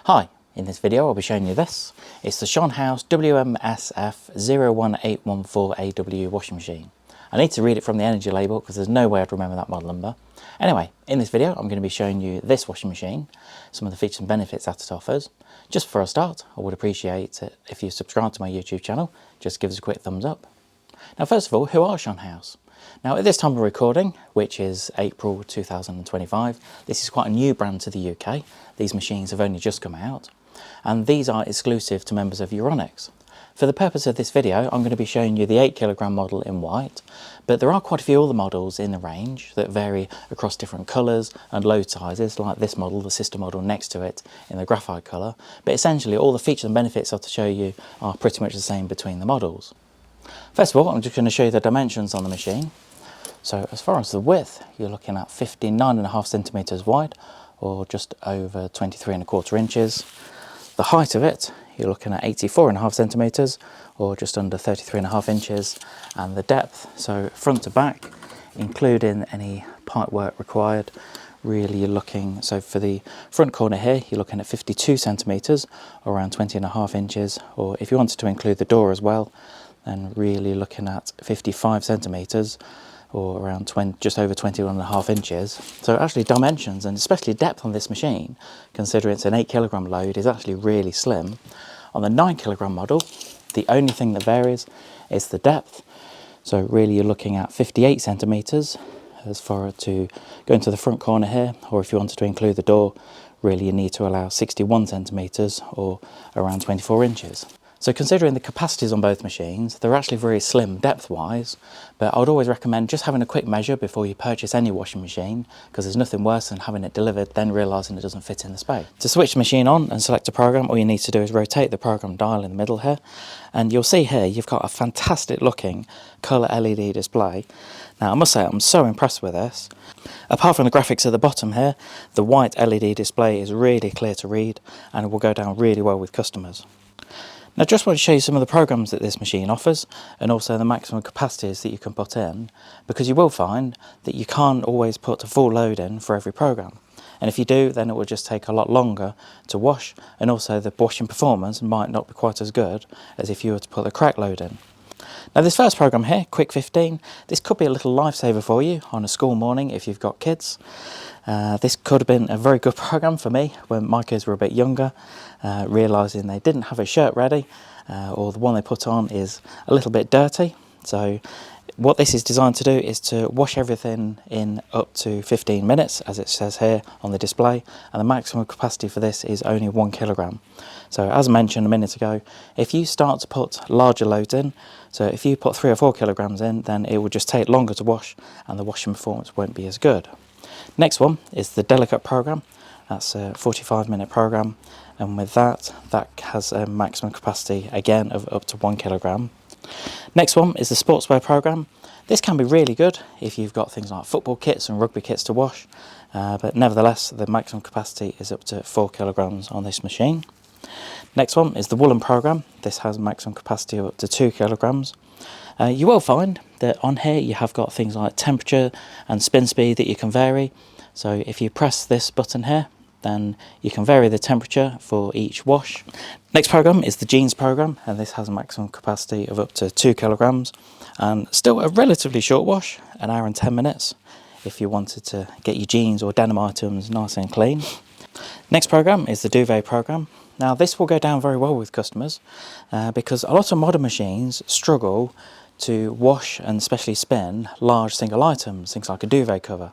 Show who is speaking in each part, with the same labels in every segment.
Speaker 1: Hi, in this video I'll be showing you this. It's the Schonhaus WMSF01814AW washing machine. I need to read it from the energy label because there's no way I'd remember that model number. Anyway, in this video I'm going to be showing you this washing machine, some of the features and benefits that it offers. Just for a start, I would appreciate it if you subscribe to my YouTube channel, just give us a quick thumbs up. Now first of all, who are Schonhaus? Now at this time of recording, which is April 2025, this is quite a new brand to the UK. These machines have only just come out, and these are exclusive to members of Euronics. For the purpose of this video, I'm going to be showing you the 8kg model in white, but there are quite a few other models in the range that vary across different colours and load sizes, like this model, the sister model next to it in the graphite colour, but essentially all the features and benefits I'll to show you are pretty much the same between the models. First of all, I'm just going to show you the dimensions on the machine. So as far as the width, you're looking at 59.5 centimetres wide, or just over 23.25 inches. The height of it, you're looking at 84.5 centimetres, or just under 33.5 inches. And the depth, so front to back, including any pipe work required, really you're looking, so for the front corner here, you're looking at 52 centimetres, or around 20.5 inches, or if you wanted to include the door as well, then really looking at 55 centimetres, or around just over 21.5 inches. So actually dimensions, and especially depth on this machine, considering it's an 8kg load, is actually really slim. On the 9kg model, the only thing that varies is the depth. So really you're looking at 58 centimetres as far to go into the front corner here, or if you wanted to include the door, really you need to allow 61 centimetres, or around 24 inches. So considering the capacities on both machines, they're actually very slim depth-wise, but I would always recommend just having a quick measure before you purchase any washing machine, because there's nothing worse than having it delivered, then realising it doesn't fit in the space. To switch the machine on and select a program, all you need to do is rotate the program dial in the middle here, and you'll see here you've got a fantastic looking colour LED display. Now I must say I'm so impressed with this. Apart from the graphics at the bottom here, the white LED display is really clear to read, and it will go down really well with customers. Now just want to show you some of the programs that this machine offers, and also the maximum capacities that you can put in, because you will find that you can't always put a full load in for every program. And if you do, then it will just take a lot longer to wash, and also the washing performance might not be quite as good as if you were to put the correct load in. Now this first program here, Quick 15, this could be a little lifesaver for you on a school morning if you've got kids. This could have been a very good program for me when my kids were a bit younger, realising they didn't have a shirt ready, or the one they put on is a little bit dirty. So what this is designed to do is to wash everything in up to 15 minutes, as it says here on the display, and the maximum capacity for this is only 1kg. So as mentioned a minute ago, if you start to put larger loads in, so if you put 3 or 4 kilograms in, then it will just take longer to wash and the washing performance won't be as good. Next one is the Delicate program. That's a 45-minute program, and with that has a maximum capacity again of up to 1kg. Next one is the Sportswear program. This can be really good if you've got things like football kits and rugby kits to wash, but nevertheless the maximum capacity is up to 4kg on this machine. Next one is the Woolen program. This has a maximum capacity of up to 2kg. You will find that on here you have got things like temperature and spin speed that you can vary. So if you press this button here, then you can vary the temperature for each wash. Next program is the Jeans program, and this has a maximum capacity of up to 2kg, and still a relatively short wash, 1 hour and 10 minutes, if you wanted to get your jeans or denim items nice and clean. Next program is the Duvet program. Now this will go down very well with customers, because a lot of modern machines struggle to wash and especially spin large single items, things like a duvet cover.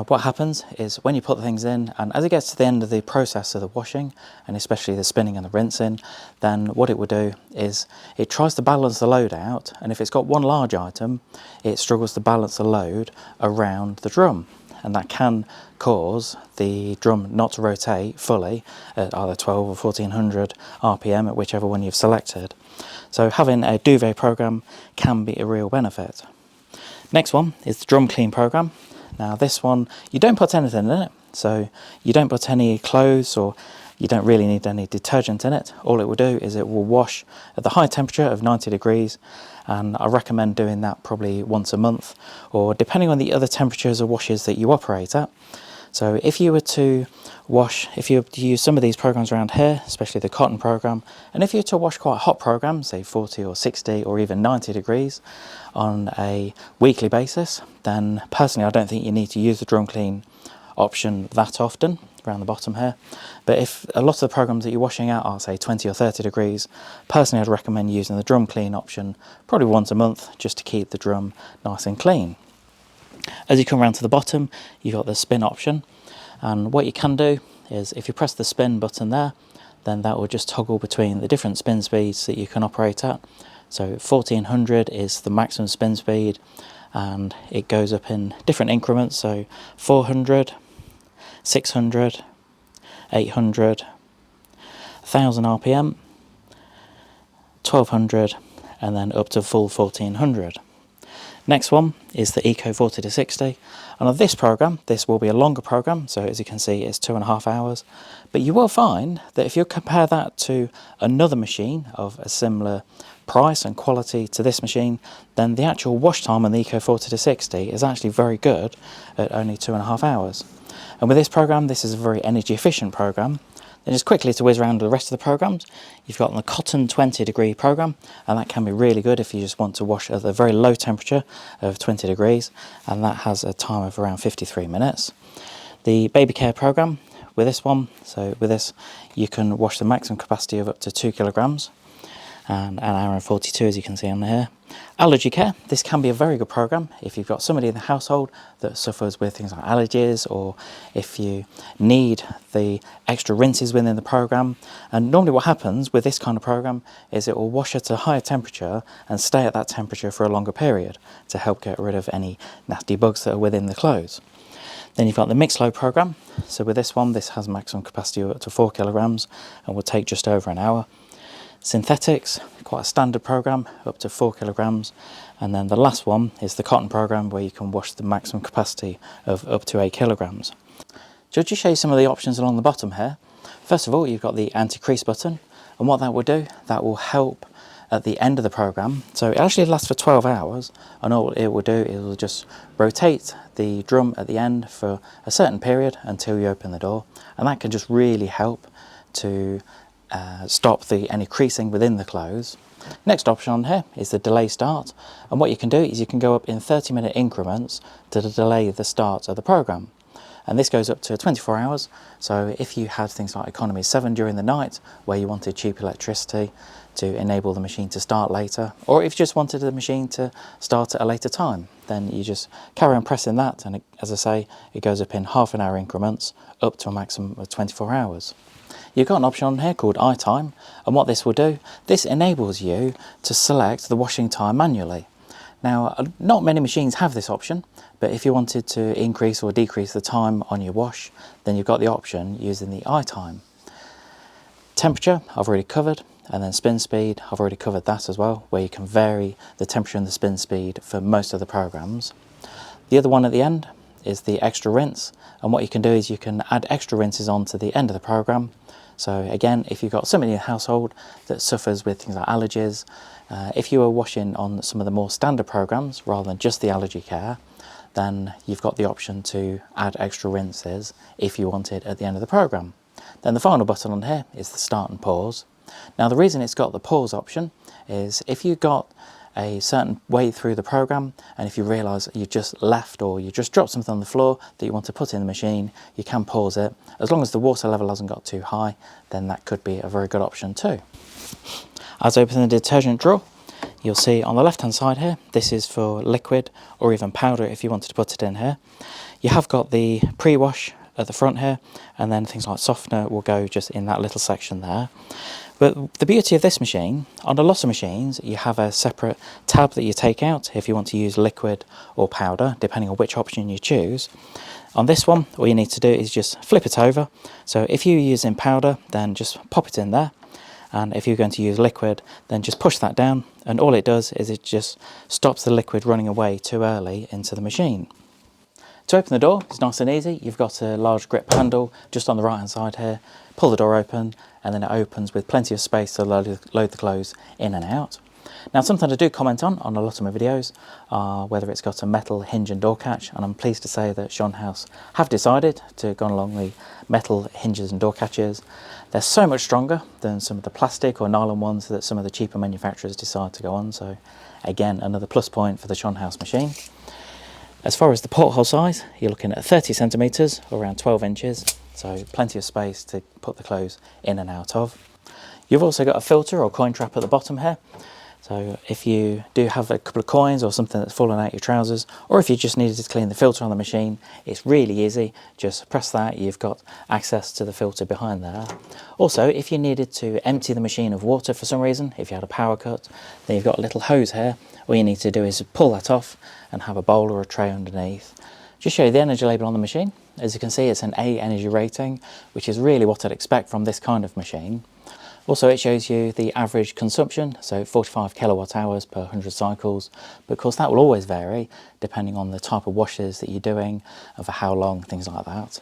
Speaker 1: What happens is when you put the things in, and as it gets to the end of the process of the washing, and especially the spinning and the rinsing, then what it will do is it tries to balance the load out, and if it's got one large item, it struggles to balance the load around the drum, and that can cause the drum not to rotate fully at either 12 or 1400 RPM, at whichever one you've selected. So having a duvet program can be a real benefit. Next one is the Drum Clean program. Now this one, you don't put anything in it, so you don't put any clothes, or you don't really need any detergent in it. All it will do is it will wash at the high temperature of 90 degrees, and I recommend doing that probably once a month, or depending on the other temperatures of washes that you operate at. So if you were to wash, if you were to use some of these programs around here, especially the cotton program, and if you were to wash quite hot programs, say 40 or 60 or even 90 degrees on a weekly basis, then personally I don't think you need to use the drum clean option that often around the bottom here. But if a lot of the programs that you're washing out are say 20 or 30 degrees, personally I'd recommend using the drum clean option probably once a month just to keep the drum nice and clean. As you come around to the bottom, you've got the spin option, and what you can do is if you press the spin button there, then that will just toggle between the different spin speeds that you can operate at. So 1400 is the maximum spin speed, and it goes up in different increments, so 400, 600, 800, 1000 RPM, 1200, and then up to full 1400. Next one is the Eco 40 to 60, and on this program, this will be a longer program, so as you can see it's 2.5 hours, but you will find that if you compare that to another machine of a similar price and quality to this machine, then the actual wash time on the Eco 40 to 60 is actually very good at only 2.5 hours. And with this program, this is a very energy efficient program. Then just quickly to whiz around the rest of the programs, you've got the cotton 20 degree program, and that can be really good if you just want to wash at a very low temperature of 20 degrees, and that has a time of around 53 minutes. The baby care program, with this one, so with this you can wash the maximum capacity of up to 2 kilograms, and an hour and 42 as you can see on here. Allergy care, this can be a very good program if you've got somebody in the household that suffers with things like allergies, or if you need the extra rinses within the program. And normally what happens with this kind of program is it will wash at a higher temperature and stay at that temperature for a longer period to help get rid of any nasty bugs that are within the clothes. Then you've got the mix load program. So with this one, this has maximum capacity of up to 4 kilograms and will take just over an hour. Synthetics, quite a standard program, up to 4 kilograms. And then the last one is the cotton program, where you can wash the maximum capacity of up to 8 kilograms. So I'll just show you some of the options along the bottom here. First of all, you've got the anti-crease button, and what that will do, that will help at the end of the program. So it actually lasts for 12 hours, and all it will do, it will just rotate the drum at the end for a certain period until you open the door, and that can just really help to stop any creasing within the clothes. Next option on here is the delay start, and what you can do is you can go up in 30-minute increments to delay the start of the program, and this goes up to 24 hours. So if you had things like economy 7 during the night where you wanted cheap electricity to enable the machine to start later, or if you just wanted the machine to start at a later time, then you just carry on pressing that, and as I say, it goes up in half-an-hour increments up to a maximum of 24 hours. You've got an option on here called iTime, and what this will do, this enables you to select the washing time manually. Now, not many machines have this option, but if you wanted to increase or decrease the time on your wash, then you've got the option using the iTime. Temperature, I've already covered, and then spin speed, I've already covered that as well, where you can vary the temperature and the spin speed for most of the programs. The other one at the end is the extra rinse, and what you can do is you can add extra rinses on to the end of the program. So again, if you've got somebody in your household that suffers with things like allergies, if you are washing on some of the more standard programs rather than just the allergy care, then you've got the option to add extra rinses if you wanted at the end of the program. Then the final button on here is the start and pause. Now the reason it's got the pause option is if you got a certain way through the program, and if you realise you've just left or you just dropped something on the floor that you want to put in the machine, you can pause it. As long as the water level hasn't got too high, then that could be a very good option too. As I open the detergent drawer, you'll see on the left hand side here, this is for liquid or even powder if you wanted to put it in here. You have got the pre-wash at the front here, and then things like softener will go just in that little section there. But the beauty of this machine, on a lot of machines, you have a separate tab that you take out if you want to use liquid or powder, depending on which option you choose. On this one, all you need to do is just flip it over. So if you're using powder, then just pop it in there. And if you're going to use liquid, then just push that down. And all it does is it just stops the liquid running away too early into the machine. To open the door, it's nice and easy. You've got a large grip handle just on the right hand side here. Pull the door open, and then it opens with plenty of space to load the clothes in and out. Now, something I do comment on a lot of my videos are whether it's got a metal hinge and door catch, and I'm pleased to say that Schonhaus have decided to go along the metal hinges and door catches. They're so much stronger than some of the plastic or nylon ones that some of the cheaper manufacturers decide to go on, so again, another plus point for the Schonhaus machine. As far as the porthole size, you're looking at 30 centimetres, or around 12 inches, so plenty of space to put the clothes in and out of. You've also got a filter or coin trap at the bottom here, so if you do have a couple of coins or something that's fallen out your trousers, or if you just needed to clean the filter on the machine, it's really easy. Just press that, you've got access to the filter behind there. Also, if you needed to empty the machine of water for some reason, if you had a power cut, then you've got a little hose here. All you need to do is pull that off and have a bowl or a tray underneath. Just show you the energy label on the machine. As you can see, it's an A energy rating, which is really what I'd expect from this kind of machine. Also, it shows you the average consumption, so 45 kilowatt hours per 100 cycles, but of course that will always vary depending on the type of washes that you're doing and for how long, things like that.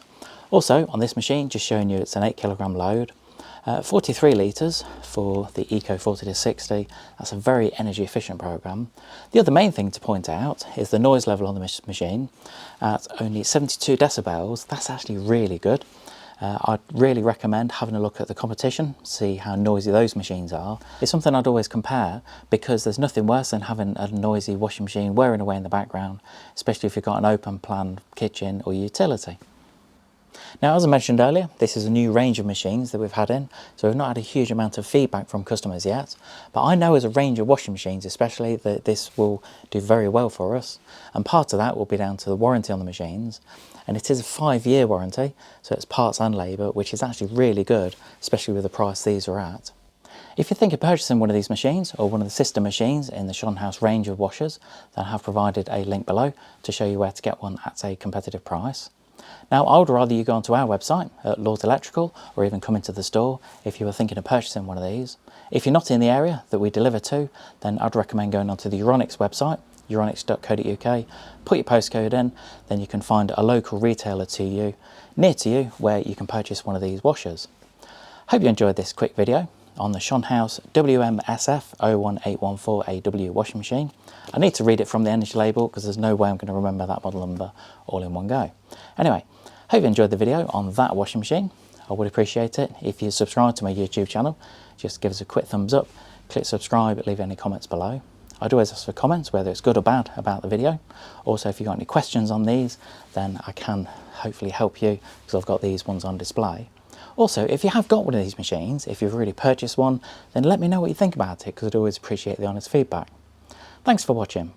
Speaker 1: Also, on this machine, just showing you it's an 8 kilogram load, 43 litres for the Eco 40-60. That's a very energy efficient program. The other main thing to point out is the noise level on the machine at only 72 decibels. That's actually really good. I'd really recommend having a look at the competition, see how noisy those machines are. It's something I'd always compare, because there's nothing worse than having a noisy washing machine whirring away in the background, especially if you've got an open plan kitchen or utility. Now, as I mentioned earlier, this is a new range of machines that we've had in, so we've not had a huge amount of feedback from customers yet, but I know as a range of washing machines especially that this will do very well for us, and part of that will be down to the warranty on the machines, and it is a 5-year warranty, so it's parts and labour, which is actually really good, especially with the price these are at. If you think of purchasing one of these machines or one of the sister machines in the Schonhaus range of washers, then I have provided a link below to show you where to get one at a competitive price. Now, I would rather you go onto our website at Lords Electrical, or even come into the store if you were thinking of purchasing one of these. If you're not in the area that we deliver to, then I'd recommend going onto the Euronics website, euronics.co.uk, put your postcode in, then you can find a local retailer to you, near to you, where you can purchase one of these washers. Hope you enjoyed this quick video on the Schonhaus WMSF01814AW washing machine. I need to read it from the energy label because there's no way I'm going to remember that model number all in one go. Anyway, hope you enjoyed the video on that washing machine. I would appreciate it if you subscribe to my YouTube channel. Just give us a quick thumbs up, click subscribe, leave any comments below. I'd always ask for comments, whether it's good or bad, about the video. Also, if you've got any questions on these, then I can hopefully help you, because I've got these ones on display. Also, if you have got one of these machines, if you've already purchased one, then let me know what you think about it, because I'd always appreciate the honest feedback. Thanks for watching.